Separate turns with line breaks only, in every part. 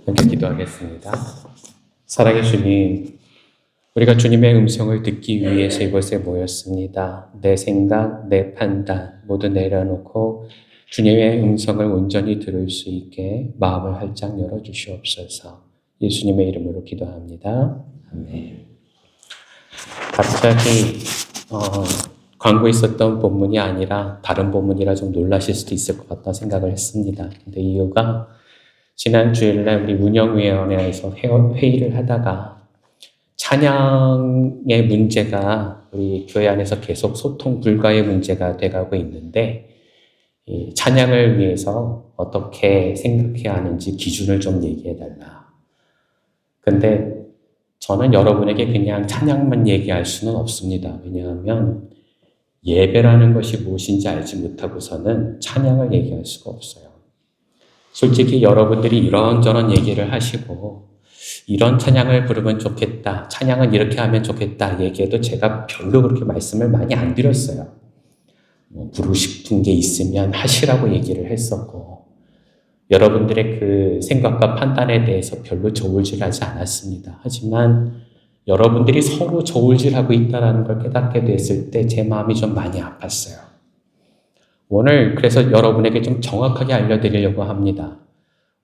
함께 기도하겠습니다. 사랑의 주님, 우리가 주님의 음성을 듣기 위해서 이곳에 모였습니다. 내 생각, 내 판단 모두 내려놓고 주님의 음성을 온전히 들을 수 있게 마음을 활짝 열어주시옵소서. 예수님의 이름으로 기도합니다. 아멘. 갑자기 광고에 있었던 본문이 아니라 다른 본문이라 좀 놀라실 수도 있을 것 같다 생각을 했습니다. 근데 이유가 지난 주일날 우리 운영위원회에서 회의를 하다가 찬양의 문제가 우리 교회 안에서 계속 소통 불가의 문제가 돼가고 있는데 이 찬양을 위해서 어떻게 생각해야 하는지 기준을 좀 얘기해달라. 근데 저는 여러분에게 그냥 찬양만 얘기할 수는 없습니다. 왜냐하면 예배라는 것이 무엇인지 알지 못하고서는 찬양을 얘기할 수가 없어요. 솔직히 여러분들이 이런저런 얘기를 하시고 이런 찬양을 부르면 좋겠다, 찬양은 이렇게 하면 좋겠다 얘기해도 제가 별로 그렇게 말씀을 많이 안 드렸어요. 부르고 싶은 게 있으면 하시라고 얘기를 했었고 여러분들의 그 생각과 판단에 대해서 별로 저울질하지 않았습니다. 하지만 여러분들이 서로 저울질하고 있다는 걸 깨닫게 됐을 때 제 마음이 좀 많이 아팠어요. 오늘 그래서 여러분에게 좀 정확하게 알려드리려고 합니다.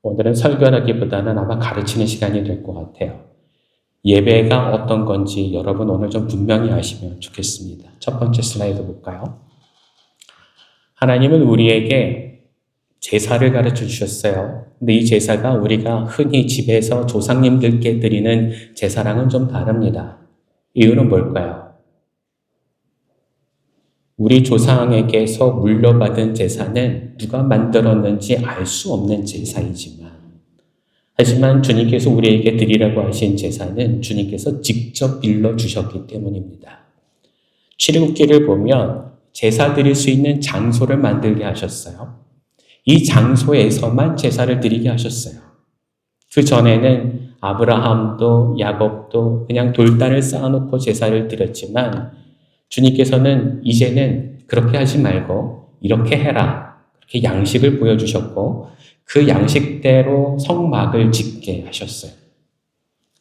오늘은 설교하기보다는 아마 가르치는 시간이 될 것 같아요. 예배가 어떤 건지 여러분 오늘 좀 분명히 아시면 좋겠습니다. 첫 번째 슬라이드 볼까요? 하나님은 우리에게 제사를 가르쳐 주셨어요. 근데 이 제사가 우리가 흔히 집에서 조상님들께 드리는 제사랑은 좀 다릅니다. 이유는 뭘까요? 우리 조상에게서 물려받은 제사는 누가 만들었는지 알 수 없는 제사이지만 하지만 주님께서 우리에게 드리라고 하신 제사는 주님께서 직접 빌려주셨기 때문입니다. 출애굽기를 보면 제사 드릴 수 있는 장소를 만들게 하셨어요. 이 장소에서만 제사를 드리게 하셨어요. 그 전에는 아브라함도 야곱도 그냥 돌단을 쌓아놓고 제사를 드렸지만 주님께서는 이제는 그렇게 하지 말고 이렇게 해라. 그렇게 양식을 보여주셨고 그 양식대로 성막을 짓게 하셨어요.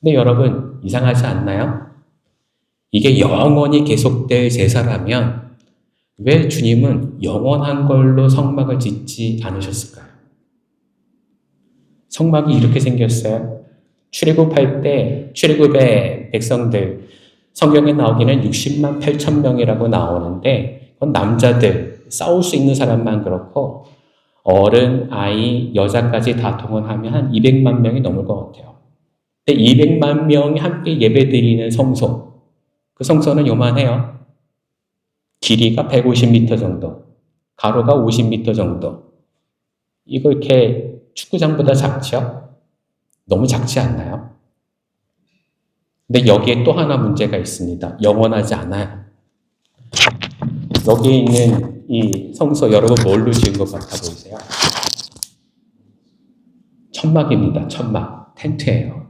근데 여러분 이상하지 않나요? 이게 영원히 계속될 제사라면 왜 주님은 영원한 걸로 성막을 짓지 않으셨을까요? 성막이 이렇게 생겼어요. 출애굽할 때 출애굽의 백성들 성경에 나오기는 60만 8천 명이라고 나오는데 그건 남자들, 싸울 수 있는 사람만 그렇고 어른, 아이, 여자까지 다 동원하면 한 200만 명이 넘을 것 같아요. 근데 200만 명이 함께 예배드리는 성소, 그 성소는 요만해요. 길이가 150m 정도, 가로가 50m 정도. 이거 이렇게 축구장보다 작죠? 너무 작지 않나요? 근데 여기에 또 하나 문제가 있습니다. 영원하지 않아요. 여기 있는 이 성소 여러분 뭘로 지은 것 같아 보이세요? 천막입니다. 천막. 텐트예요.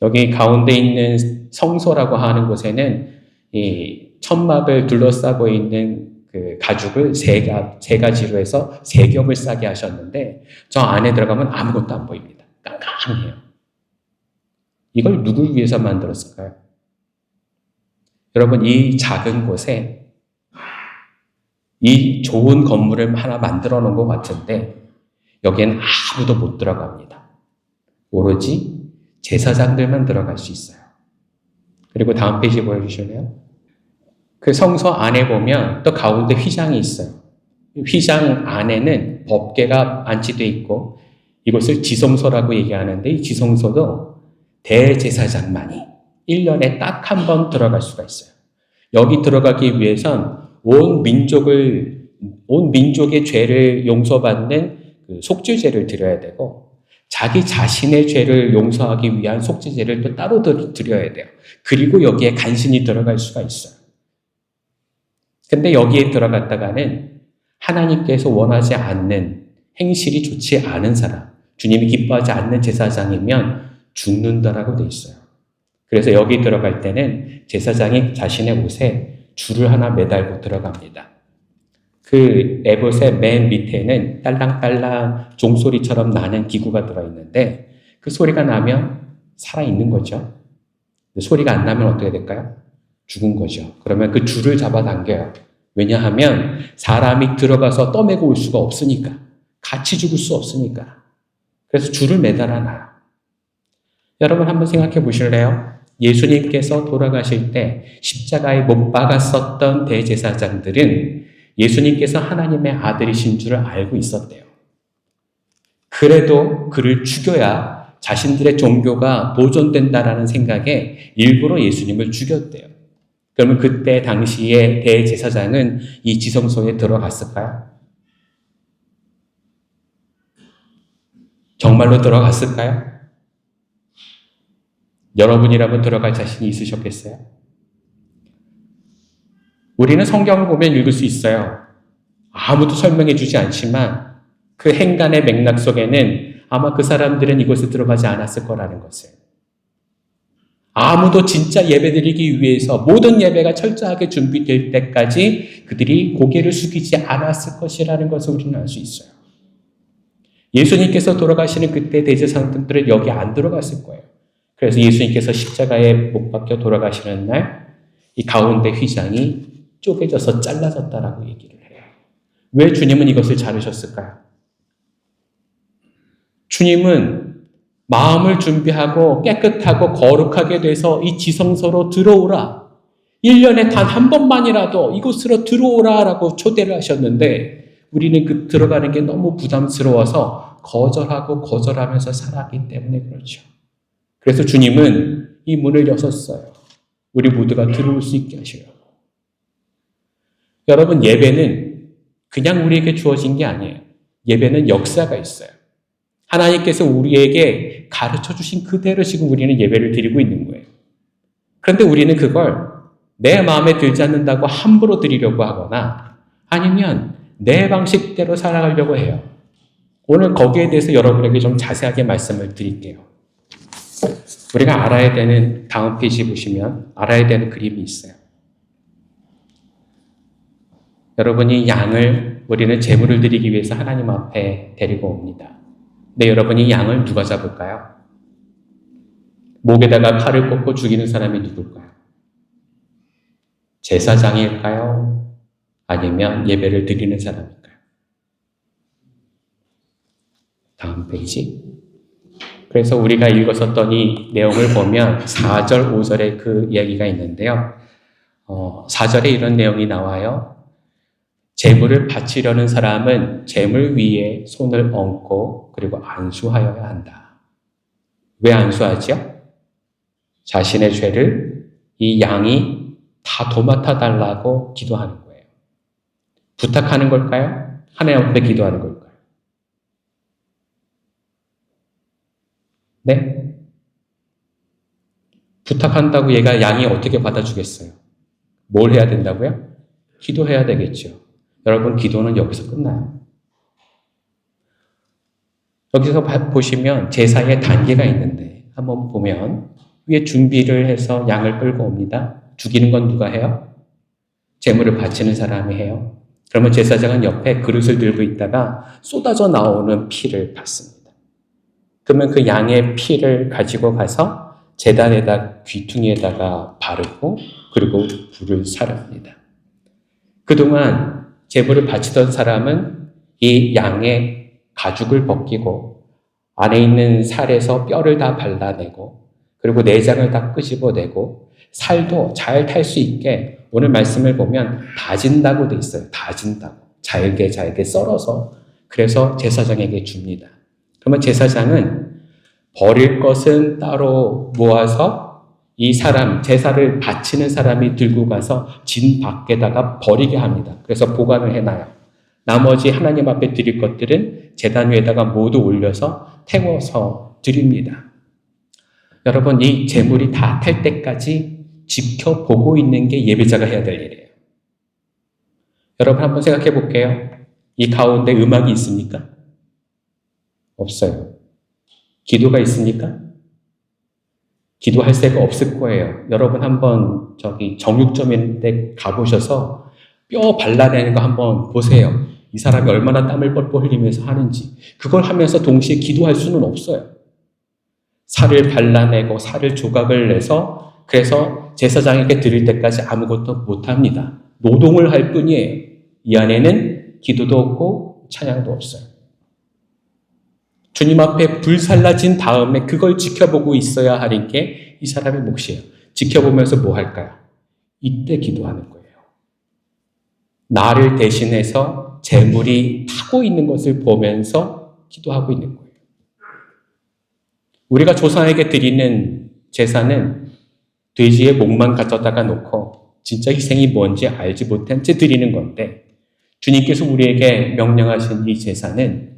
여기 가운데 있는 성소라고 하는 곳에는 이 천막을 둘러싸고 있는 그 가죽을 세 가지로 해서 세 겹을 싸게 하셨는데 저 안에 들어가면 아무것도 안 보입니다. 깜깜해요. 이걸 누굴 위해서 만들었을까요? 여러분 이 작은 곳에 이 좋은 건물을 하나 만들어 놓은 것 같은데 여기엔 아무도 못 들어갑니다. 오로지 제사장들만 들어갈 수 있어요. 그리고 다음 페이지 보여주실래요? 그 성소 안에 보면 또 가운데 휘장이 있어요. 휘장 안에는 법궤가 안치되어 있고 이곳을 지성소라고 얘기하는데 이 지성소도 대제사장만이 1년에 딱 한 번 들어갈 수가 있어요. 여기 들어가기 위해선 온 민족의 죄를 용서받는 그 속죄제를 드려야 되고 자기 자신의 죄를 용서하기 위한 속죄제를 또 따로 드려야 돼요. 그리고 여기에 간신히 들어갈 수가 있어요. 근데 여기에 들어갔다가는 하나님께서 원하지 않는 행실이 좋지 않은 사람, 주님이 기뻐하지 않는 제사장이면 죽는다라고 돼 있어요. 그래서 여기 들어갈 때는 제사장이 자신의 옷에 줄을 하나 매달고 들어갑니다. 그 에봇의 맨 밑에는 딸랑딸랑 종소리처럼 나는 기구가 들어있는데 그 소리가 나면 살아있는 거죠. 소리가 안 나면 어떻게 될까요? 죽은 거죠. 그러면 그 줄을 잡아당겨요. 왜냐하면 사람이 들어가서 떠매고 올 수가 없으니까. 같이 죽을 수 없으니까. 그래서 줄을 매달아 놔요. 여러분 한번 생각해 보실래요? 예수님께서 돌아가실 때 십자가에 못 박았었던 대제사장들은 예수님께서 하나님의 아들이신 줄을 알고 있었대요. 그래도 그를 죽여야 자신들의 종교가 보존된다라는 생각에 일부러 예수님을 죽였대요. 그러면 그때 당시에 대제사장은 이 지성소에 들어갔을까요? 정말로 들어갔을까요? 여러분이라면 들어갈 자신이 있으셨겠어요? 우리는 성경을 보면 읽을 수 있어요. 아무도 설명해 주지 않지만 그 행간의 맥락 속에는 아마 그 사람들은 이곳에 들어가지 않았을 거라는 것을. 아무도 진짜 예배드리기 위해서 모든 예배가 철저하게 준비될 때까지 그들이 고개를 숙이지 않았을 것이라는 것을 우리는 알 수 있어요. 예수님께서 돌아가시는 그때 대제사장들은 여기 안 들어갔을 거예요. 그래서 예수님께서 십자가에 못 박혀 돌아가시는 날 이 가운데 휘장이 쪼개져서 잘라졌다라고 얘기를 해요. 왜 주님은 이것을 자르셨을까요? 주님은 마음을 준비하고 깨끗하고 거룩하게 돼서 이 지성소로 들어오라. 1년에 단 한 번만이라도 이곳으로 들어오라라고 초대를 하셨는데 우리는 그 들어가는 게 너무 부담스러워서 거절하면서 살았기 때문에 그렇죠. 그래서 주님은 이 문을 여셨어요. 우리 모두가 들어올 수 있게 하시려고. 여러분, 예배는 그냥 우리에게 주어진 게 아니에요. 예배는 역사가 있어요. 하나님께서 우리에게 가르쳐 주신 그대로 지금 우리는 예배를 드리고 있는 거예요. 그런데 우리는 그걸 내 마음에 들지 않는다고 함부로 드리려고 하거나 아니면 내 방식대로 살아가려고 해요. 오늘 거기에 대해서 여러분에게 좀 자세하게 말씀을 드릴게요. 우리가 알아야 되는 다음 페이지 보시면 알아야 되는 그림이 있어요. 여러분이 양을 우리는 제물을 드리기 위해서 하나님 앞에 데리고 옵니다. 근데 여러분이 양을 누가 잡을까요? 목에다가 칼을 꽂고 죽이는 사람이 누굴까요? 제사장일까요? 아니면 예배를 드리는 사람일까요? 다음 페이지. 그래서 우리가 읽었었던 이 내용을 보면 4절, 5절에 그 이야기가 있는데요. 4절에 이런 내용이 나와요. 제물을 바치려는 사람은 제물 위에 손을 얹고 그리고 안수하여야 한다. 왜 안수하죠? 자신의 죄를 이 양이 다 도맡아 달라고 기도하는 거예요. 부탁하는 걸까요? 하나님 앞에 기도하는 걸까요? 네? 부탁한다고 얘가 양이 어떻게 받아주겠어요? 뭘 해야 된다고요? 기도해야 되겠죠. 여러분, 기도는 여기서 끝나요. 여기서 보시면 제사의 단계가 있는데 한번 보면 위에 준비를 해서 양을 끌고 옵니다. 죽이는 건 누가 해요? 제물을 바치는 사람이 해요. 그러면 제사장은 옆에 그릇을 들고 있다가 쏟아져 나오는 피를 받습니다. 그러면 그 양의 피를 가지고 가서 제단에다 귀퉁이에다가 바르고 그리고 불을 사릅니다. 그동안 제물을 바치던 사람은 이 양의 가죽을 벗기고 안에 있는 살에서 뼈를 다 발라내고 그리고 내장을 다 끄집어내고 살도 잘 탈 수 있게 오늘 말씀을 보면 다진다고 돼 있어요. 다진다고. 잘게 썰어서 그래서 제사장에게 줍니다. 그러면 제사장은 버릴 것은 따로 모아서 이 사람, 제사를 바치는 사람이 들고 가서 진 밖에다가 버리게 합니다. 그래서 보관을 해놔요. 나머지 하나님 앞에 드릴 것들은 제단 위에다가 모두 올려서 태워서 드립니다. 여러분, 이 제물이 다 탈 때까지 지켜보고 있는 게 예배자가 해야 될 일이에요. 여러분 한번 생각해 볼게요. 이 가운데 음악이 있습니까? 없어요. 기도가 있습니까? 기도할 새가 없을 거예요. 여러분 한번 정육점인데 가보셔서 뼈 발라내는 거 한번 보세요. 이 사람이 얼마나 땀을 뻘뻘 흘리면서 하는지. 그걸 하면서 동시에 기도할 수는 없어요. 살을 발라내고 살을 조각을 내서 그래서 제사장에게 드릴 때까지 아무것도 못합니다. 노동을 할 뿐이에요. 이 안에는 기도도 없고 찬양도 없어요. 주님 앞에 불살라진 다음에 그걸 지켜보고 있어야 하는 게 이 사람의 몫이에요. 지켜보면서 뭐 할까요? 이때 기도하는 거예요. 나를 대신해서 재물이 타고 있는 것을 보면서 기도하고 있는 거예요. 우리가 조상에게 드리는 제사는 돼지의 목만 갖다가 놓고 진짜 희생이 뭔지 알지 못한 채 드리는 건데 주님께서 우리에게 명령하신 이 제사는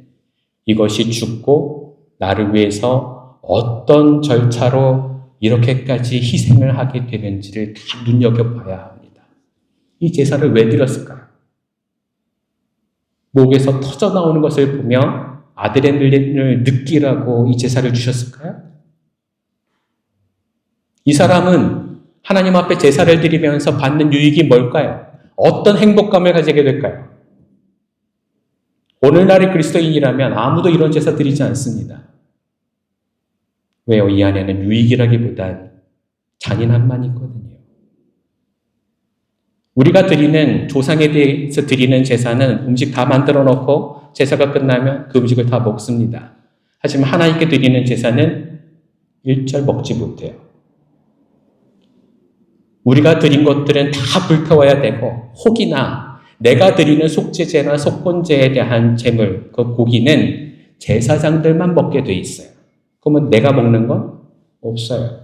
이것이 죽고 나를 위해서 어떤 절차로 이렇게까지 희생을 하게 되는지를 다 눈여겨봐야 합니다. 이 제사를 왜 드렸을까요? 목에서 터져 나오는 것을 보며 아드레날린을 느끼라고 이 제사를 주셨을까요? 이 사람은 하나님 앞에 제사를 드리면서 받는 유익이 뭘까요? 어떤 행복감을 가지게 될까요? 오늘날의 그리스도인이라면 아무도 이런 제사 드리지 않습니다. 왜요? 이 안에는 유익이라기보단 잔인함만 있거든요. 우리가 드리는 조상에 대해서 드리는 제사는 음식 다 만들어 놓고 제사가 끝나면 그 음식을 다 먹습니다. 하지만 하나님께 드리는 제사는 일절 먹지 못해요. 우리가 드린 것들은 다 불태워야 되고 혹이나 내가 드리는 속죄제나 속건제에 대한 제물, 그 고기는 제사장들만 먹게 돼 있어요. 그러면 내가 먹는 건 없어요.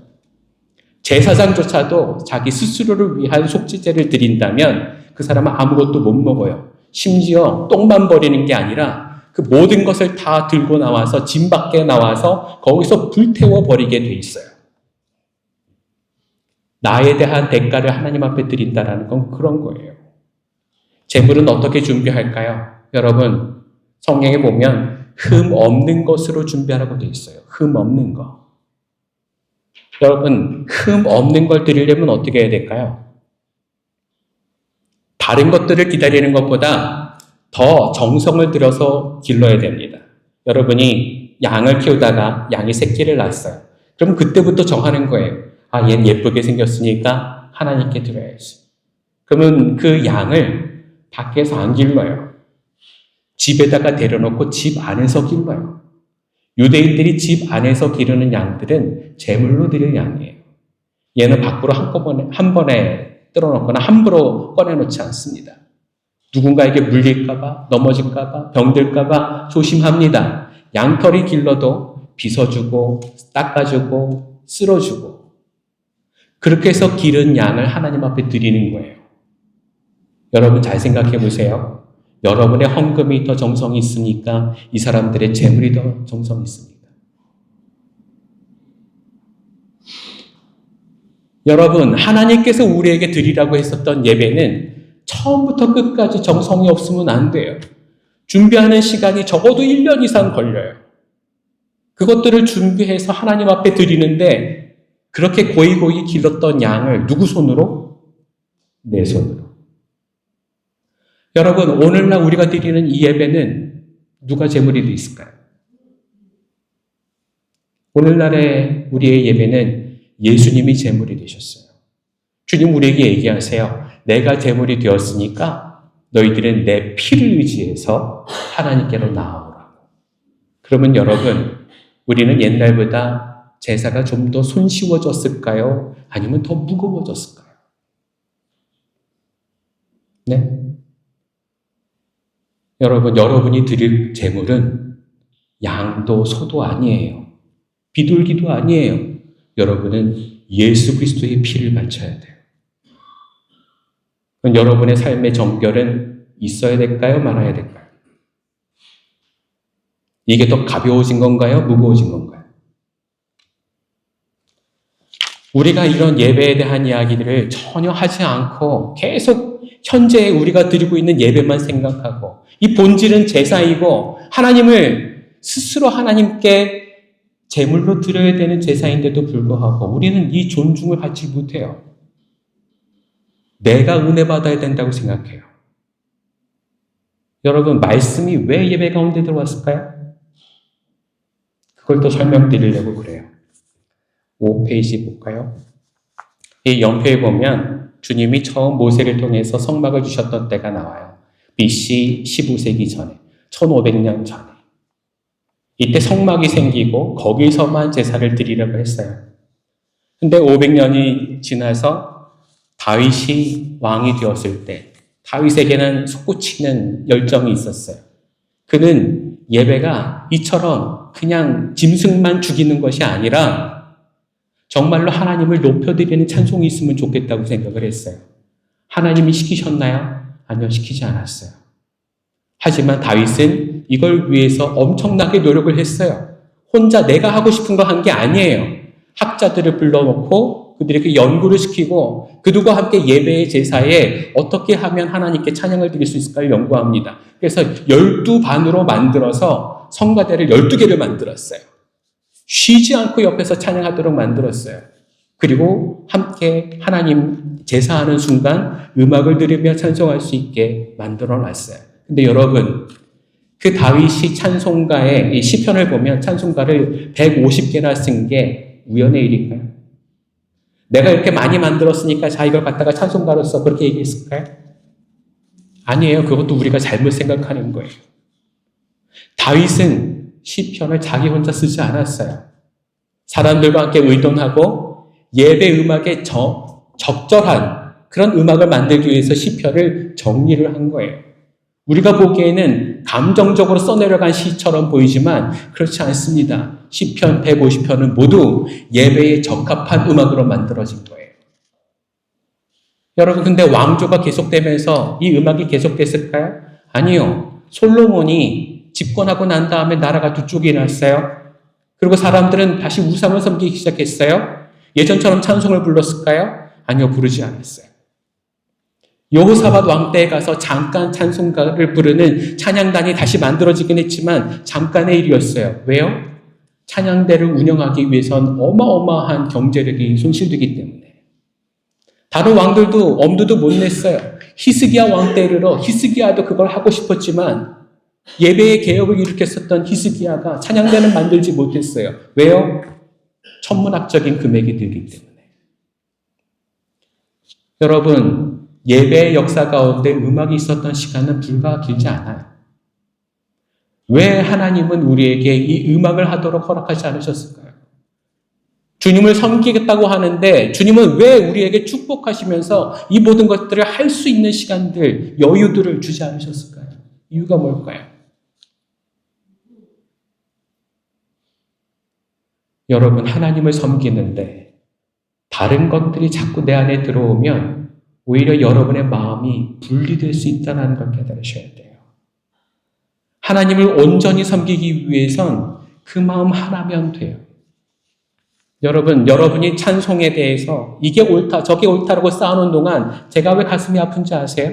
제사장조차도 자기 스스로를 위한 속죄제를 드린다면 그 사람은 아무것도 못 먹어요. 심지어 똥만 버리는 게 아니라 그 모든 것을 다 들고 나와서 진 밖에 나와서 거기서 불태워 버리게 돼 있어요. 나에 대한 대가를 하나님 앞에 드린다는 건 그런 거예요. 제물은 어떻게 준비할까요? 여러분, 성경에 보면 흠 없는 것으로 준비하라고 돼 있어요. 흠 없는 거. 여러분, 흠 없는 걸 드리려면 어떻게 해야 될까요? 다른 것들을 기다리는 것보다 더 정성을 들여서 길러야 됩니다. 여러분이 양을 키우다가 양이 새끼를 낳았어요. 그럼 그때부터 정하는 거예요. 아, 얘는 예쁘게 생겼으니까 하나님께 드려야지. 그러면 그 양을 밖에서 안 길러요. 집에다가 데려놓고 집 안에서 길러요. 유대인들이 집 안에서 기르는 양들은 제물로 드릴 양이에요. 얘는 밖으로 한 번에 뜰어놓거나 함부로 꺼내놓지 않습니다. 누군가에게 물릴까봐, 넘어질까봐, 병들까봐 조심합니다. 양털이 길러도 빗어주고, 닦아주고, 쓸어주고. 그렇게 해서 기른 양을 하나님 앞에 드리는 거예요. 여러분 잘 생각해 보세요. 여러분의 헌금이 더 정성이 있으니까 이 사람들의 재물이 더 정성이 있습니다. 여러분, 하나님께서 우리에게 드리라고 했었던 예배는 처음부터 끝까지 정성이 없으면 안 돼요. 준비하는 시간이 적어도 1년 이상 걸려요. 그것들을 준비해서 하나님 앞에 드리는데 그렇게 고이고이 길렀던 양을 누구 손으로? 내 손으로. 여러분, 오늘날 우리가 드리는 이 예배는 누가 제물이 돼 있을까요? 오늘날의 우리의 예배는 예수님이 제물이 되셨어요. 주님 우리에게 얘기하세요. 내가 제물이 되었으니까 너희들은 내 피를 의지해서 하나님께로 나아오라고. 그러면 여러분, 우리는 옛날보다 제사가 좀 더 손쉬워졌을까요? 아니면 더 무거워졌을까요? 네? 여러분, 여러분이 드릴 제물은 양도 소도 아니에요. 비둘기도 아니에요. 여러분은 예수 그리스도의 피를 바쳐야 돼요. 그럼 여러분의 삶의 정결은 있어야 될까요? 말아야 될까요? 이게 더 가벼워진 건가요? 무거워진 건가요? 우리가 이런 예배에 대한 이야기들을 전혀 하지 않고 계속 현재 우리가 드리고 있는 예배만 생각하고 이 본질은 제사이고 하나님을 스스로 하나님께 제물로 드려야 되는 제사인데도 불구하고 우리는 이 존중을 받지 못해요. 내가 은혜 받아야 된다고 생각해요. 여러분, 말씀이 왜 예배 가운데 들어왔을까요? 그걸 또 설명드리려고 그래요. 5페이지 볼까요? 이 연표에 보면 주님이 처음 모세를 통해서 성막을 주셨던 때가 나와요. BC 15세기 전에, 1500년 전에. 이때 성막이 생기고 거기서만 제사를 드리려고 했어요. 근데 500년이 지나서 다윗이 왕이 되었을 때 다윗에게는 솟구치는 열정이 있었어요. 그는 예배가 이처럼 그냥 짐승만 죽이는 것이 아니라 정말로 하나님을 높여드리는 찬송이 있으면 좋겠다고 생각을 했어요. 하나님이 시키셨나요? 아니요, 시키지 않았어요. 하지만 다윗은 이걸 위해서 엄청나게 노력을 했어요. 혼자 내가 하고 싶은 거 한 게 아니에요. 학자들을 불러놓고 그들에게 연구를 시키고 그들과 함께 예배의 제사에 어떻게 하면 하나님께 찬양을 드릴 수 있을까를 연구합니다. 그래서 12반으로 만들어서 성가대를 12개를 만들었어요. 쉬지 않고 옆에서 찬양하도록 만들었어요. 그리고 함께 하나님 제사하는 순간 음악을 들으며 찬송할 수 있게 만들어 놨어요. 근데 여러분, 그 다윗이 찬송가의 이 시편을 보면 찬송가를 150개나 쓴 게 우연의 일일까요? 내가 이렇게 많이 만들었으니까 자, 이걸 갖다가 찬송가로 써. 그렇게 얘기했을까요? 아니에요. 그것도 우리가 잘못 생각하는 거예요. 다윗은 시편을 자기 혼자 쓰지 않았어요. 사람들과 함께 의논하고 예배 음악에 적절한 그런 음악을 만들기 위해서 시편을 정리를 한 거예요. 우리가 보기에는 감정적으로 써내려간 시처럼 보이지만 그렇지 않습니다. 시편 150편은 모두 예배에 적합한 음악으로 만들어진 거예요. 여러분, 근데 왕조가 계속되면서 이 음악이 계속됐을까요? 아니요. 솔로몬이 집권하고 난 다음에 나라가 두 쪽이 났어요. 그리고 사람들은 다시 우상을 섬기기 시작했어요. 예전처럼 찬송을 불렀을까요? 아니요, 부르지 않았어요. 여호사밧 왕 때에 가서 잠깐 찬송가를 부르는 찬양단이 다시 만들어지긴 했지만 잠깐의 일이었어요. 왜요? 찬양대를 운영하기 위해선 어마어마한 경제력이 손실되기 때문에. 다른 왕들도 엄두도 못 냈어요. 히스기야 왕 때 이르러 히스기야도 그걸 하고 싶었지만 예배의 개혁을 일으켰었던 히스기야가 찬양대는 만들지 못했어요. 왜요? 천문학적인 금액이 들기 때문에. 여러분, 예배의 역사 가운데 음악이 있었던 시간은 불과 길지 않아요. 왜 하나님은 우리에게 이 음악을 하도록 허락하지 않으셨을까요? 주님을 섬기겠다고 하는데 주님은 왜 우리에게 축복하시면서 이 모든 것들을 할 수 있는 시간들, 여유들을 주지 않으셨을까요? 이유가 뭘까요? 여러분, 하나님을 섬기는데 다른 것들이 자꾸 내 안에 들어오면 오히려 여러분의 마음이 분리될 수 있다는 걸 깨달으셔야 돼요. 하나님을 온전히 섬기기 위해선 그 마음 하나면 돼요. 여러분, 여러분이 찬송에 대해서 이게 옳다, 저게 옳다라고 쌓아놓은 동안 제가 왜 가슴이 아픈지 아세요?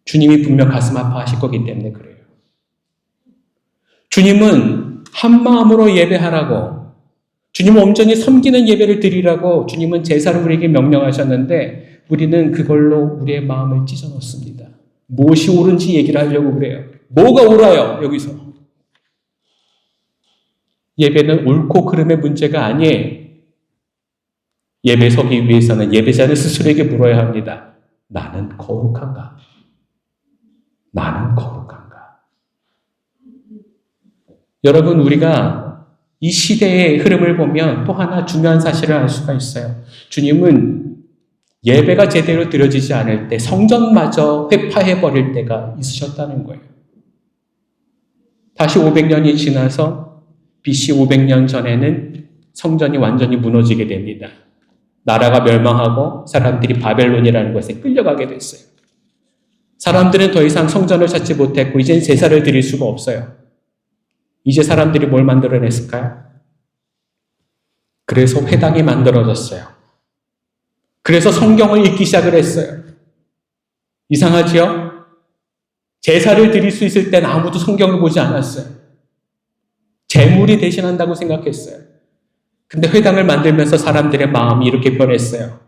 주님이 분명 가슴 아파하실 거기 때문에 그래요. 주님은 한 마음으로 예배하라고, 주님을 온전히 섬기는 예배를 드리라고 주님은 제사를 우리에게 명령하셨는데 우리는 그걸로 우리의 마음을 찢어놓습니다. 무엇이 옳은지 얘기를 하려고 그래요. 뭐가 옳아요, 여기서? 예배는 옳고 그름의 문제가 아니에요. 예배 서기 위해서는 예배자는 스스로에게 물어야 합니다. 나는 거룩한가? 나는 거룩한가? 여러분, 우리가 이 시대의 흐름을 보면 또 하나 중요한 사실을 알 수가 있어요. 주님은 예배가 제대로 드려지지 않을 때 성전마저 회파해버릴 때가 있으셨다는 거예요. 다시 500년이 지나서 BC 500년 전에는 성전이 완전히 무너지게 됩니다. 나라가 멸망하고 사람들이 바벨론이라는 곳에 끌려가게 됐어요. 사람들은 더 이상 성전을 찾지 못했고 이제 제사를 드릴 수가 없어요. 이제 사람들이 뭘 만들어냈을까요? 그래서 회당이 만들어졌어요. 그래서 성경을 읽기 시작을 했어요. 이상하지요? 제사를 드릴 수 있을 땐 아무도 성경을 보지 않았어요. 재물이 대신한다고 생각했어요. 근데 회당을 만들면서 사람들의 마음이 이렇게 변했어요.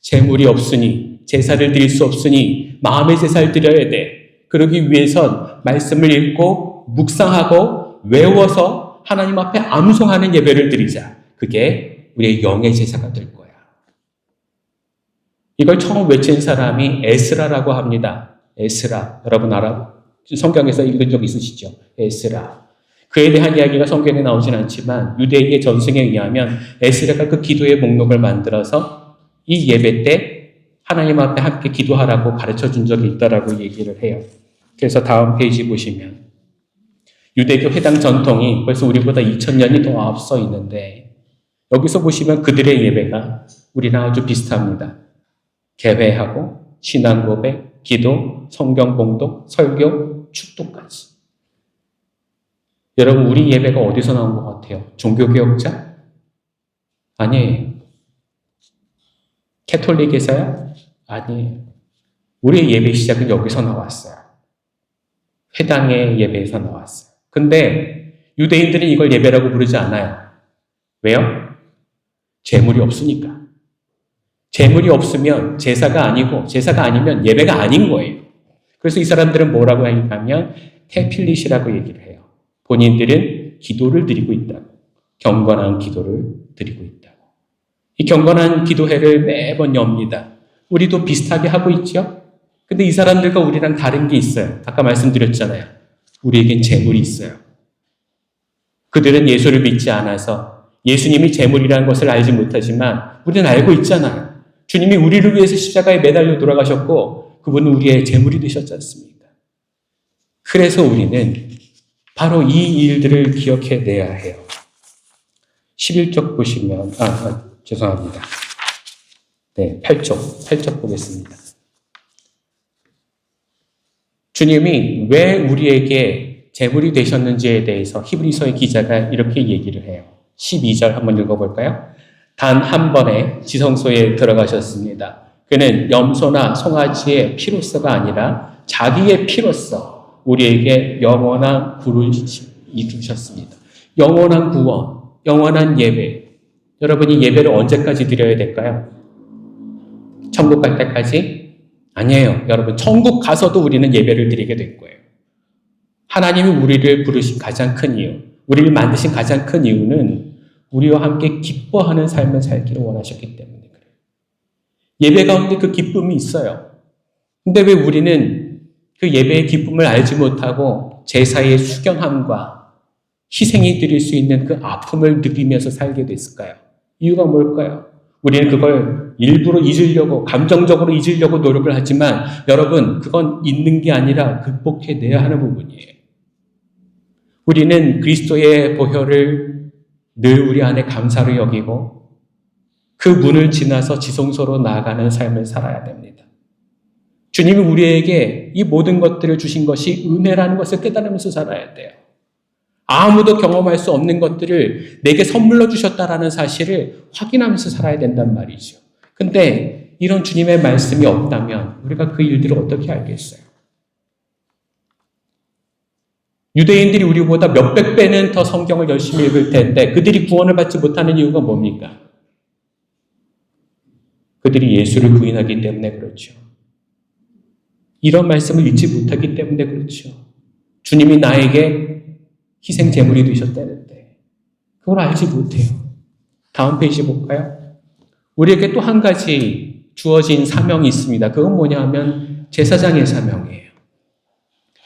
재물이 없으니, 제사를 드릴 수 없으니 마음의 제사를 드려야 돼. 그러기 위해선 말씀을 읽고 묵상하고 외워서 하나님 앞에 암송하는 예배를 드리자. 그게 우리의 영의 제사가 될 거야. 이걸 처음 외친 사람이 에스라라고 합니다. 에스라. 여러분 성경에서 읽은 적 있으시죠? 에스라. 그에 대한 이야기가 성경에 나오진 않지만 유대인의 전승에 의하면 에스라가 그 기도의 목록을 만들어서 이 예배 때 하나님 앞에 함께 기도하라고 가르쳐 준 적이 있다라고 얘기를 해요. 그래서 다음 페이지 보시면 유대교 회당 전통이 벌써 우리보다 2000년이 더 앞서 있는데 여기서 보시면 그들의 예배가 우리랑 아주 비슷합니다. 개회하고 신앙 고백, 기도, 성경 봉독, 설교, 축도까지. 여러분 우리 예배가 어디서 나온 것 같아요? 종교개혁자? 아니에요. 캐톨릭에서요? 아니에요. 우리의 예배 시작은 여기서 나왔어요. 회당의 예배에서 나왔어요. 근데 유대인들은 이걸 예배라고 부르지 않아요. 왜요? 재물이 없으니까. 재물이 없으면 제사가 아니고 제사가 아니면 예배가 아닌 거예요. 그래서 이 사람들은 뭐라고 하냐면 테필릿이라고 얘기를 해요. 본인들은 기도를 드리고 있다고. 경건한 기도를 드리고 있다고. 이 경건한 기도회를 매번 엽니다. 우리도 비슷하게 하고 있죠? 근데 이 사람들과 우리랑 다른 게 있어요. 아까 말씀드렸잖아요. 우리에겐 재물이 있어요. 그들은 예수를 믿지 않아서 예수님이 재물이라는 것을 알지 못하지만 우리는 알고 있잖아요. 주님이 우리를 위해서 십자가에 매달려 돌아가셨고 그분은 우리의 재물이 되셨지 않습니까? 그래서 우리는 바로 이 일들을 기억해내야 해요. 11쪽 보시면 죄송합니다. 네, 8쪽 보겠습니다. 주님이 왜 우리에게 재물이 되셨는지에 대해서 히브리서의 기자가 이렇게 얘기를 해요. 12절 한번 읽어볼까요? 단 한 번에 지성소에 들어가셨습니다. 그는 염소나 송아지의 피로서가 아니라 자기의 피로서 우리에게 영원한 구를 이루셨습니다. 영원한 구원, 영원한 예배. 여러분이 예배를 언제까지 드려야 될까요? 천국 갈 때까지? 아니에요. 여러분 천국 가서도 우리는 예배를 드리게 될 거예요. 하나님이 우리를 부르신 가장 큰 이유, 우리를 만드신 가장 큰 이유는 우리와 함께 기뻐하는 삶을 살기를 원하셨기 때문에 그래요. 예배 가운데 그 기쁨이 있어요. 근데 왜 우리는 그 예배의 기쁨을 알지 못하고 제사의 숙연함과 희생이 드릴 수 있는 그 아픔을 느끼면서 살게 됐을까요? 이유가 뭘까요? 우리는 그걸 일부러 잊으려고, 감정적으로 잊으려고 노력을 하지만 여러분, 그건 잊는 게 아니라 극복해내야 하는 부분이에요. 우리는 그리스도의 보혈을 늘 우리 안에 감사로 여기고 그 문을 지나서 지성소로 나아가는 삶을 살아야 됩니다. 주님이 우리에게 이 모든 것들을 주신 것이 은혜라는 것을 깨달으면서 살아야 돼요. 아무도 경험할 수 없는 것들을 내게 선물로 주셨다라는 사실을 확인하면서 살아야 된단 말이죠. 근데 이런 주님의 말씀이 없다면 우리가 그 일들을 어떻게 알겠어요? 유대인들이 우리보다 몇백 배는 더 성경을 열심히 읽을 텐데 그들이 구원을 받지 못하는 이유가 뭡니까? 그들이 예수를 부인하기 때문에 그렇죠. 이런 말씀을 잊지 못하기 때문에 그렇죠. 주님이 나에게 희생 제물이 되셨다는데 그걸 알지 못해요. 다음 페이지 볼까요? 우리에게 또 한 가지 주어진 사명이 있습니다. 그건 뭐냐 하면 제사장의 사명이에요.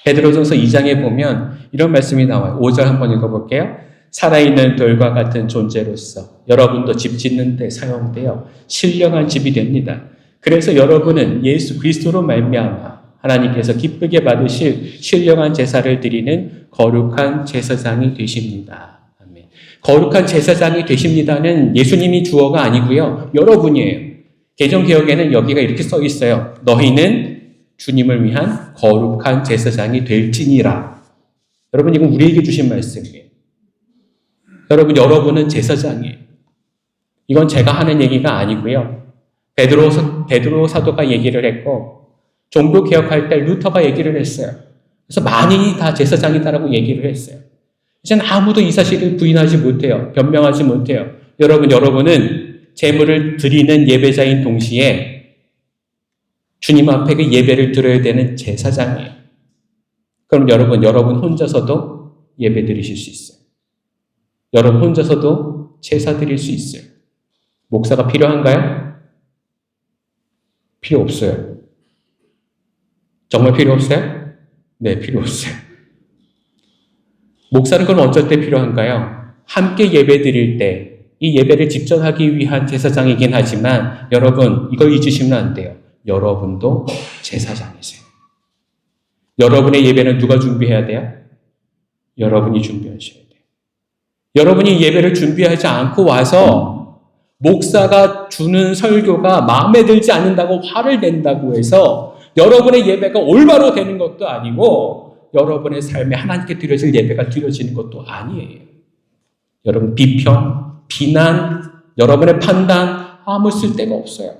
베드로전서 2장에 보면 이런 말씀이 나와요. 5절 한번 읽어볼게요. 살아있는 돌과 같은 존재로서 여러분도 집 짓는 데 사용되어 신령한 집이 됩니다. 그래서 여러분은 예수 그리스도로 말미암아 하나님께서 기쁘게 받으실 신령한 제사를 드리는 거룩한 제사장이 되십니다. 아멘. 거룩한 제사장이 되십니다는 예수님이 주어가 아니고요. 여러분이에요. 개정개혁에는 여기가 이렇게 써 있어요. 너희는 주님을 위한 거룩한 제사장이 될지니라. 여러분 이건 우리에게 주신 말씀이에요. 여러분은 제사장이에요. 이건 제가 하는 얘기가 아니고요. 베드로 사도가 얘기를 했고 종교개혁할 때 루터가 얘기를 했어요. 그래서 만인이 다 제사장이다라고 얘기를 했어요. 이제는 아무도 이 사실을 부인하지 못해요. 변명하지 못해요. 여러분은 제물을 드리는 예배자인 동시에 주님 앞에 그 예배를 드려야 되는 제사장이에요. 그럼 여러분 혼자서도 예배 드리실 수 있어요. 여러분 혼자서도 제사 드릴 수 있어요. 목사가 필요한가요? 필요 없어요. 정말 필요 없어요? 네, 필요 없어요. 목사는 그럼 어쩔 때 필요한가요? 함께 예배 드릴 때, 이 예배를 직전하기 위한 제사장이긴 하지만 여러분, 이걸 잊으시면 안 돼요. 여러분도 제사장이세요. 여러분의 예배는 누가 준비해야 돼요? 여러분이 준비하셔야 돼요. 여러분이 예배를 준비하지 않고 와서 목사가 주는 설교가 마음에 들지 않는다고 화를 낸다고 해서 여러분의 예배가 올바로 되는 것도 아니고 여러분의 삶에 하나님께 드려질 예배가 드려지는 것도 아니에요. 여러분 비평, 비난, 여러분의 판단 아무 쓸데가 없어요.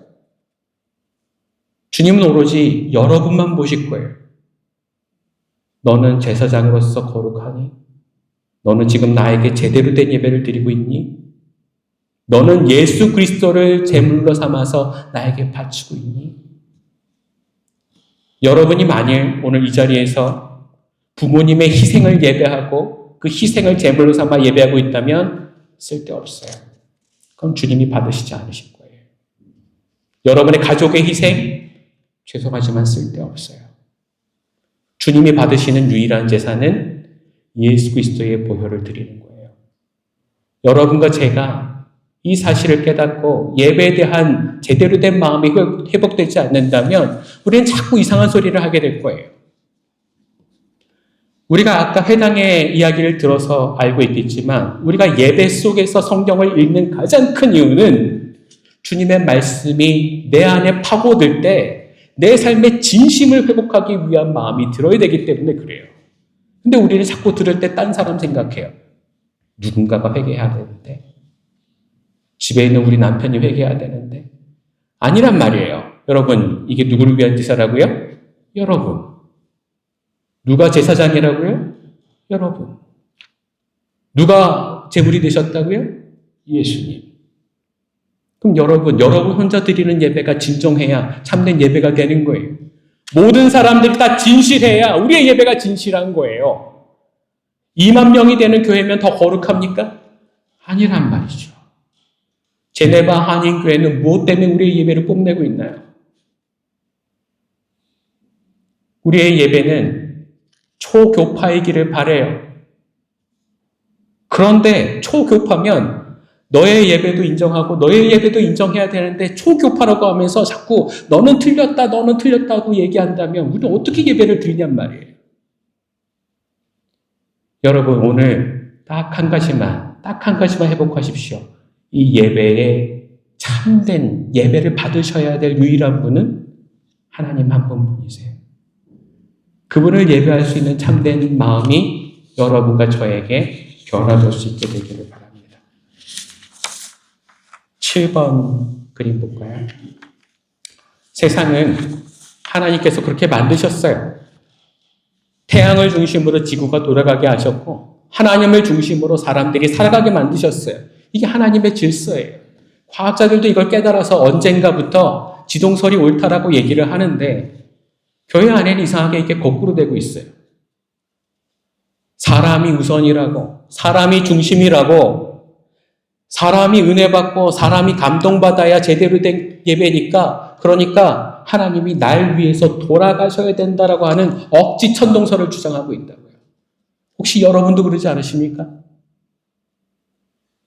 주님은 오로지 여러분만 보실 거예요. 너는 제사장으로서 거룩하니? 너는 지금 나에게 제대로 된 예배를 드리고 있니? 너는 예수 그리스도를 제물로 삼아서 나에게 바치고 있니? 여러분이 만일 오늘 이 자리에서 부모님의 희생을 예배하고 그 희생을 제물로 삼아 예배하고 있다면 쓸데없어요. 그건 주님이 받으시지 않으실 거예요. 여러분의 가족의 희생, 죄송하지만 쓸데없어요. 주님이 받으시는 유일한 제사는 예수 그리스도의 보혈을 드리는 거예요. 여러분과 제가 이 사실을 깨닫고 예배에 대한 제대로 된 마음이 회복되지 않는다면 우리는 자꾸 이상한 소리를 하게 될 거예요. 우리가 아까 회당의 이야기를 들어서 알고 있겠지만 우리가 예배 속에서 성경을 읽는 가장 큰 이유는 주님의 말씀이 내 안에 파고들 때 내 삶의 진심을 회복하기 위한 마음이 들어야 되기 때문에 그래요. 근데 우리는 자꾸 들을 때 딴 사람 생각해요. 누군가가 회개해야 되는데, 집에 있는 우리 남편이 회개해야 되는데, 아니란 말이에요. 여러분, 이게 누구를 위한 제사라고요? 여러분. 누가 제사장이라고요? 여러분. 누가 제물이 되셨다고요? 예수님. 그럼 여러분 혼자 드리는 예배가 진정해야 참된 예배가 되는 거예요. 모든 사람들이 다 진실해야 우리의 예배가 진실한 거예요. 2만 명이 되는 교회면 더 거룩합니까? 아니란 말이죠. 제네바 한인교회는 무엇 때문에 우리의 예배를 뽐내고 있나요? 우리의 예배는 초교파이기를 바라요. 그런데 초교파면 너의 예배도 인정하고 너의 예배도 인정해야 되는데 초교파라고 하면서 자꾸 너는 틀렸다고 얘기한다면 우리는 어떻게 예배를 드리냔 말이에요. 여러분 오늘 딱 한 가지만 회복하십시오. 이 예배에 참된 예배를 받으셔야 될 유일한 분은 하나님 한 분뿐이세요. 그분을 예배할 수 있는 참된 마음이 여러분과 저에게 변화될 수 있게 되기를 바랍니다. 7번 그림 볼까요? 세상은 하나님께서 그렇게 만드셨어요. 태양을 중심으로 지구가 돌아가게 하셨고 하나님을 중심으로 사람들이 살아가게 만드셨어요. 이게 하나님의 질서예요. 과학자들도 이걸 깨달아서 언젠가부터 지동설이 옳다라고 얘기를 하는데 교회 안에는 이상하게 이게 거꾸로 되고 있어요. 사람이 우선이라고, 사람이 중심이라고, 사람이 은혜 받고 사람이 감동받아야 제대로 된 예배니까 그러니까 하나님이 날 위해서 돌아가셔야 된다라고 하는 억지 천동설을 주장하고 있다고요. 혹시 여러분도 그러지 않으십니까?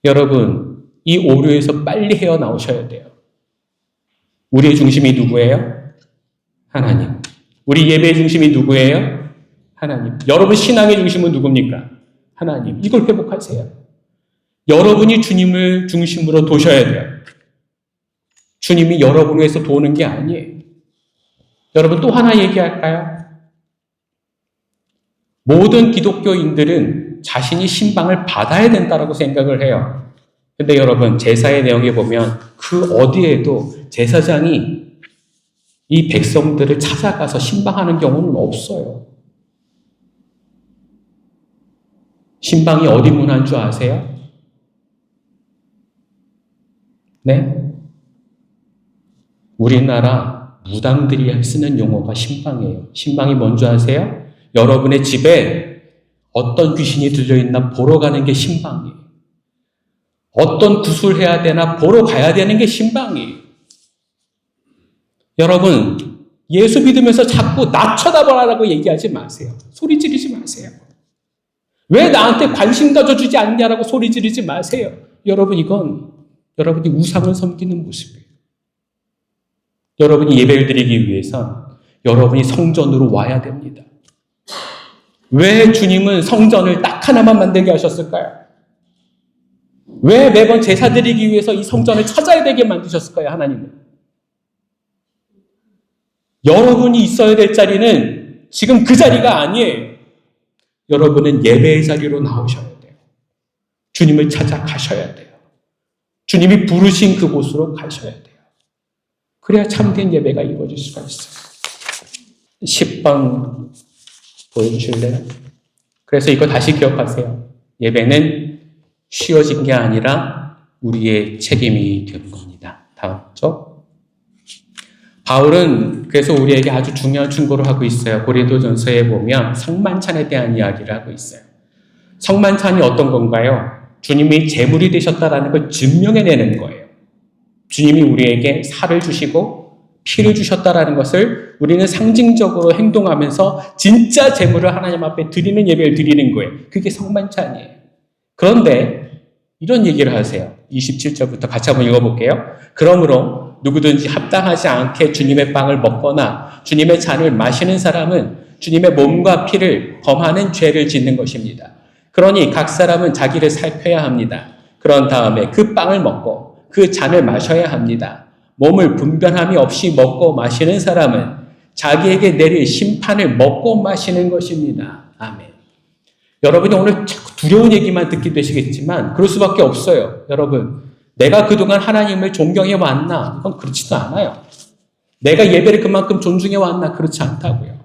여러분, 이 오류에서 빨리 헤어나오셔야 돼요. 우리의 중심이 누구예요? 하나님. 우리 예배의 중심이 누구예요? 하나님. 여러분 신앙의 중심은 누굽니까? 하나님. 이걸 회복하세요. 여러분이 주님을 중심으로 도셔야 돼요. 주님이 여러분을 위해서 도는 게 아니에요. 여러분 또 하나 얘기할까요? 모든 기독교인들은 자신이 신방을 받아야 된다고 생각을 해요. 근데 여러분 제사의 내용에 보면 그 어디에도 제사장이 이 백성들을 찾아가서 신방하는 경우는 없어요. 신방이 어디 문화인 줄 아세요? 네? 우리나라 무당들이 쓰는 용어가 신방이에요. 신방이 뭔지 아세요? 여러분의 집에 어떤 귀신이 들려있나 보러 가는 게 신방이에요. 어떤 구슬해야 되나 보러 가야 되는 게 신방이에요. 여러분, 예수 믿으면서 자꾸 나 쳐다보라고 얘기하지 마세요. 소리 지르지 마세요. 왜 나한테 관심 가져주지 않냐라고 소리 지르지 마세요. 여러분, 이건 여러분이 우상을 섬기는 모습이에요. 여러분이 예배를 드리기 위해선 여러분이 성전으로 와야 됩니다. 왜 주님은 성전을 딱 하나만 만들게 하셨을까요? 왜 매번 제사 드리기 위해서 이 성전을 찾아야 되게 만드셨을까요, 하나님은? 여러분이 있어야 될 자리는 지금 그 자리가 아니에요. 여러분은 예배의 자리로 나오셔야 돼요. 주님을 찾아가셔야 돼요. 주님이 부르신 그곳으로 가셔야 돼요. 그래야 참된 예배가 이루어질 수가 있어요. 10번 보여주실래요? 그래서 이거 다시 기억하세요. 예배는 쉬워진 게 아니라 우리의 책임이 되는 겁니다. 다음 쪽. 바울은 그래서 우리에게 아주 중요한 충고를 하고 있어요. 고린도전서에 보면 성만찬에 대한 이야기를 하고 있어요. 성만찬이 어떤 건가요? 주님이 제물이 되셨다라는 걸 증명해내는 거예요. 주님이 우리에게 살을 주시고 피를 주셨다라는 것을 우리는 상징적으로 행동하면서 진짜 제물을 하나님 앞에 드리는 예배를 드리는 거예요. 그게 성만찬이에요. 그런데 이런 얘기를 하세요. 27절부터 같이 한번 읽어볼게요. 그러므로 누구든지 합당하지 않게 주님의 빵을 먹거나 주님의 잔을 마시는 사람은 주님의 몸과 피를 범하는 죄를 짓는 것입니다. 그러니 각 사람은 자기를 살펴야 합니다. 그런 다음에 그 빵을 먹고 그 잔을 마셔야 합니다. 몸을 분별함이 없이 먹고 마시는 사람은 자기에게 내릴 심판을 먹고 마시는 것입니다. 아멘. 여러분이 오늘 자꾸 두려운 얘기만 듣게 되시겠지만 그럴 수밖에 없어요. 여러분, 내가 그동안 하나님을 존경해 왔나? 이건 그렇지도 않아요. 내가 예배를 그만큼 존중해 왔나? 그렇지 않다고요.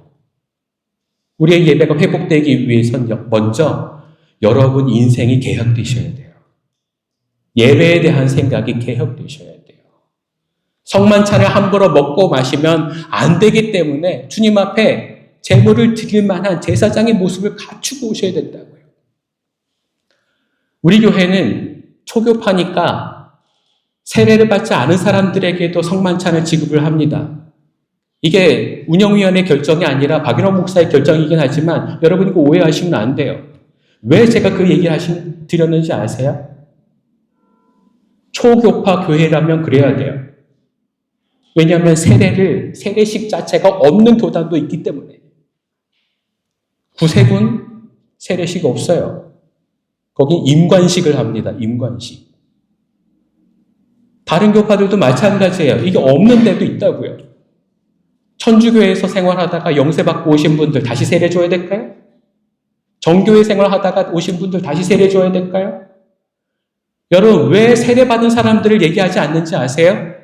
우리의 예배가 회복되기 위해서는 먼저 여러분 인생이 개혁되셔야 돼요. 예배에 대한 생각이 개혁되셔야 돼요. 성만찬을 함부로 먹고 마시면 안 되기 때문에 주님 앞에 제물을 드릴 만한 제사장의 모습을 갖추고 오셔야 된다고요. 우리 교회는 초교파니까 세례를 받지 않은 사람들에게도 성만찬을 지급을 합니다. 이게 운영위원회 결정이 아니라 박인호 목사의 결정이긴 하지만 여러분 이거 오해하시면 안 돼요. 왜 제가 그 얘기를 드렸는지 아세요? 초교파 교회라면 그래야 돼요. 왜냐하면 세례식 자체가 없는 교단도 있기 때문에. 구세군 세례식 없어요. 거기 임관식을 합니다. 임관식. 다른 교파들도 마찬가지예요. 이게 없는 데도 있다고요. 천주교에서 생활하다가 영세 받고 오신 분들 다시 세례 줘야 될까요? 정교회 생활하다가 오신 분들 다시 세례 줘야 될까요? 여러분, 왜 세례 받은 사람들을 얘기하지 않는지 아세요?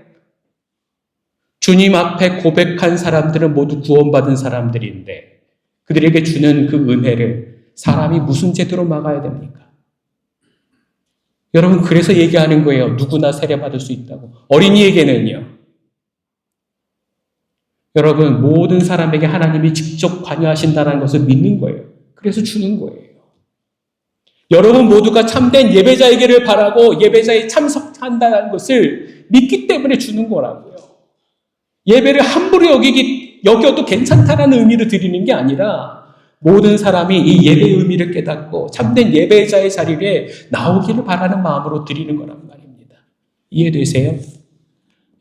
주님 앞에 고백한 사람들은 모두 구원받은 사람들인데 그들에게 주는 그 은혜를 사람이 무슨 제도로 막아야 됩니까? 여러분, 그래서 얘기하는 거예요. 누구나 세례받을 수 있다고. 어린이에게는요. 여러분, 모든 사람에게 하나님이 직접 관여하신다는 것을 믿는 거예요. 그래서 주는 거예요. 여러분 모두가 참된 예배자이기를 바라고 예배자에 참석한다는 것을 믿기 때문에 주는 거라고요. 예배를 함부로 여겨도 괜찮다는 의미로 드리는 게 아니라 모든 사람이 이 예배의 의미를 깨닫고 참된 예배자의 자리에 나오기를 바라는 마음으로 드리는 거란 말입니다. 이해되세요?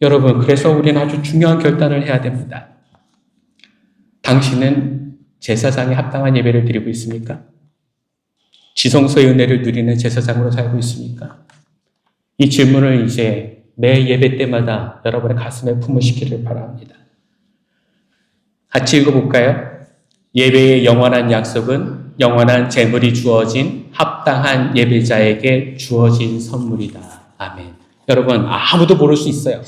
여러분, 그래서 우리는 아주 중요한 결단을 해야 됩니다. 당신은 제사장에 합당한 예배를 드리고 있습니까? 지성소의 은혜를 누리는 제사장으로 살고 있습니까? 이 질문을 이제 매 예배 때마다 여러분의 가슴에 품으시기를 바랍니다. 같이 읽어볼까요? 예배의 영원한 약속은 영원한 제물이 주어진 합당한 예배자에게 주어진 선물이다. 아멘. 여러분, 아무도 모를 수 있어요.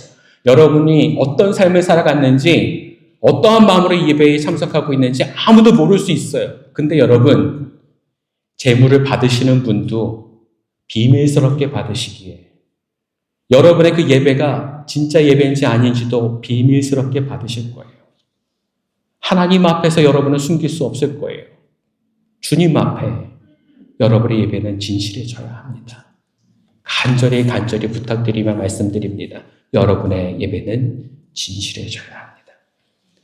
여러분이 어떤 삶을 살아갔는지, 어떠한 마음으로 이 예배에 참석하고 있는지 아무도 모를 수 있어요. 근데 여러분, 제물을 받으시는 분도 비밀스럽게 받으시기에 여러분의 그 예배가 진짜 예배인지 아닌지도 비밀스럽게 받으실 거예요. 하나님 앞에서 여러분은 숨길 수 없을 거예요. 주님 앞에 여러분의 예배는 진실해져야 합니다. 간절히 부탁드리며 말씀드립니다. 여러분의 예배는 진실해져야 합니다.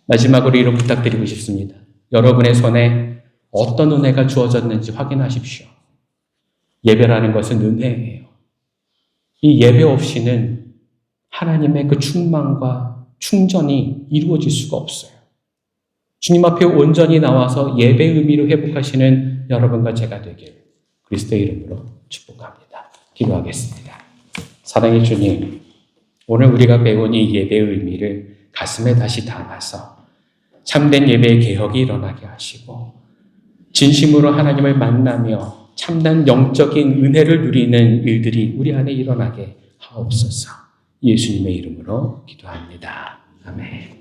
마지막으로 이런 부탁드리고 싶습니다. 여러분의 손에 어떤 은혜가 주어졌는지 확인하십시오. 예배라는 것은 은혜예요. 이 예배 없이는 하나님의 그 충만과 충전이 이루어질 수가 없어요. 주님 앞에 온전히 나와서 예배 의미로 회복하시는 여러분과 제가 되길 그리스도의 이름으로 축복합니다. 기도하겠습니다. 사랑의 주님, 오늘 우리가 배운 이 예배의 의미를 가슴에 다시 담아서 참된 예배의 개혁이 일어나게 하시고 진심으로 하나님을 만나며 참된 영적인 은혜를 누리는 일들이 우리 안에 일어나게 하옵소서. 예수님의 이름으로 기도합니다. 아멘.